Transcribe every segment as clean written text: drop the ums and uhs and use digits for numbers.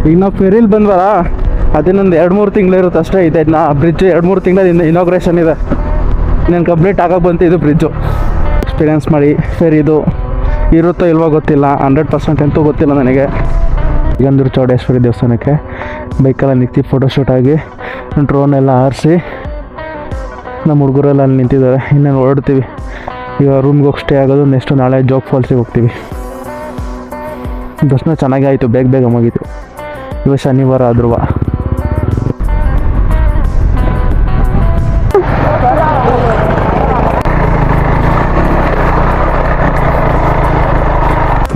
ಈಗ ನಾವು ಫೆರಿಲಿ ಬಂದ್ವಲ್ಲ, ಅದೇನೊಂದು 2-3 ತಿಂಗಳಿರುತ್ತೆ ಅಷ್ಟೇ ಇದೆ. ನಾ ಬ್ರಿಡ್ಜ್ 2-3 ತಿಂಗಳಿಂದ ಇನಾಗ್ರೇಷನ್ ಇದೆ. ನಾನು ಕಂಪ್ಲೀಟ್ ಆಗೋಕೆ ಬಂತು ಇದು ಬ್ರಿಡ್ಜು. ಎಕ್ಸ್ಪೀರಿಯೆನ್ಸ್ ಮಾಡಿ ಫೆರಿದು ಇರುತ್ತೋ ಇಲ್ವೋ ಗೊತ್ತಿಲ್ಲ, 100% ಅಂತೂ ಗೊತ್ತಿಲ್ಲ ನನಗೆ. ಗಂಧೂರು ಚೌಡೇಶ್ವರಿ ದೇವಸ್ಥಾನಕ್ಕೆ ಬೈಕೆಲ್ಲ ನಿಂತು ಫೋಟೋಶೂಟ್ ಆಗಿ ಡ್ರೋನ್ ಎಲ್ಲ ಹಾರಿಸಿ ನಮ್ಮ ಹುಡುಗರೆಲ್ಲ ಅಲ್ಲಿ ನಿಂತಿದ್ದಾರೆ. ಇನ್ನೇನು ಹೊರಡ್ತೀವಿ. ಈಗ ರೂಮ್ಗೆ ಹೋಗಿ ಸ್ಟೇ ಆಗೋದು. ನೆಕ್ಸ್ಟು ನಾಳೆ ಜೋಗ್ ಫಾಲ್ಸಿಗೆ ಹೋಗ್ತೀವಿ. ದರ್ಶನ ಚೆನ್ನಾಗಿ ಆಯಿತು, ಬೇಗ ಮುಗೀತು. ಇವಾಗ ಶನಿವಾರ ಆದ್ರೂ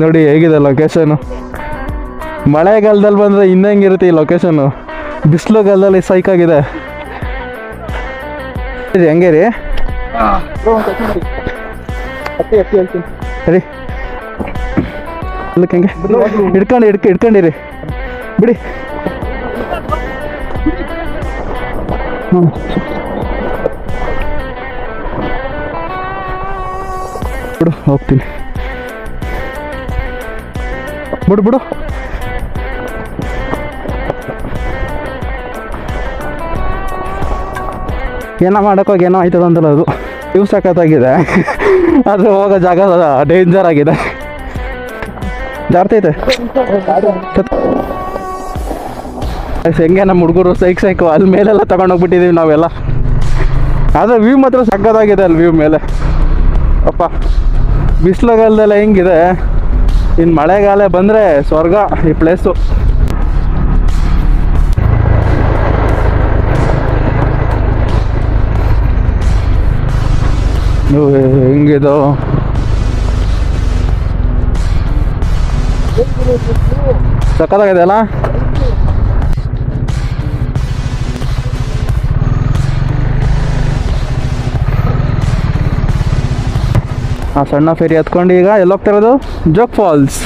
ನೋಡಿ ಹೇಗಿದೆ ಲೊಕೇಶನು. ಮಳೆಗಾಲದಲ್ಲಿ ಬಂದರೆ ಇನ್ನಂಗಿರುತ್ತೆ ಈ ಲೊಕೇಶನ್ನು. ಬಿಸಿಲುಗಾಲದಲ್ಲಿ ಸೈಕಾಗಿದೆ. ಹೆಂಗೆ ರೀ? ಸರಿ ಹೆಂಗೆ ಹಿಡ್ಕೊಂಡಿರಿ ಬಿಡಿ. ಬಿಡು ಹೋಗ್ತೀನಿ. ಬಿಡು ಏನೋ ಮಾಡೋಕ್ಕೋಗಿ ಏನೋ ಆಯ್ತದ ಅಂತಲ್ಲ. ಅದು ಇವು ಸಖತ್ತಾಗಿದೆ, ಆದರೆ ಹೋಗೋ ಜಾಗ ಡೇಂಜರ್ ಆಗಿದೆ. ಜಾರ್ತೈತೆ ಹೆಂಗೆ ನಮ್ಮ ಹುಡುಗರು ಸೈಕು ಅಲ್ಲಿ ಮೇಲೆಲ್ಲ ತಗೊಂಡೋಗ್ಬಿಟ್ಟಿದ್ದೀವಿ ನಾವೆಲ್ಲ. ಆದರೆ ವ್ಯೂ ಮಾತ್ರ ಸಖತ್ತಾಗಿದೆ ಅಲ್ಲಿ. ವ್ಯೂ ಮೇಲೆ ಅಪ್ಪ ಬಿಸಿಲುಗಾಲದೆಲ್ಲ ಹೆಂಗಿದೆ, ಇನ್ನು ಮಳೆಗಾಲ ಬಂದರೆ ಸ್ವರ್ಗ ಈ ಪ್ಲೇಸು. ಹೆಂಗಿದು ಸಖತ್ತಾಗಿದೆ ಅಲ್ಲ. ಆ ಸಣ್ಣ ಫೇರಿ ಹತ್ಕೊಂಡು ಈಗ ಎಲ್ಲಿ ಹೋಗ್ತಾ ಇರೋದು? ಜೋಗ್ ಫಾಲ್ಸ್.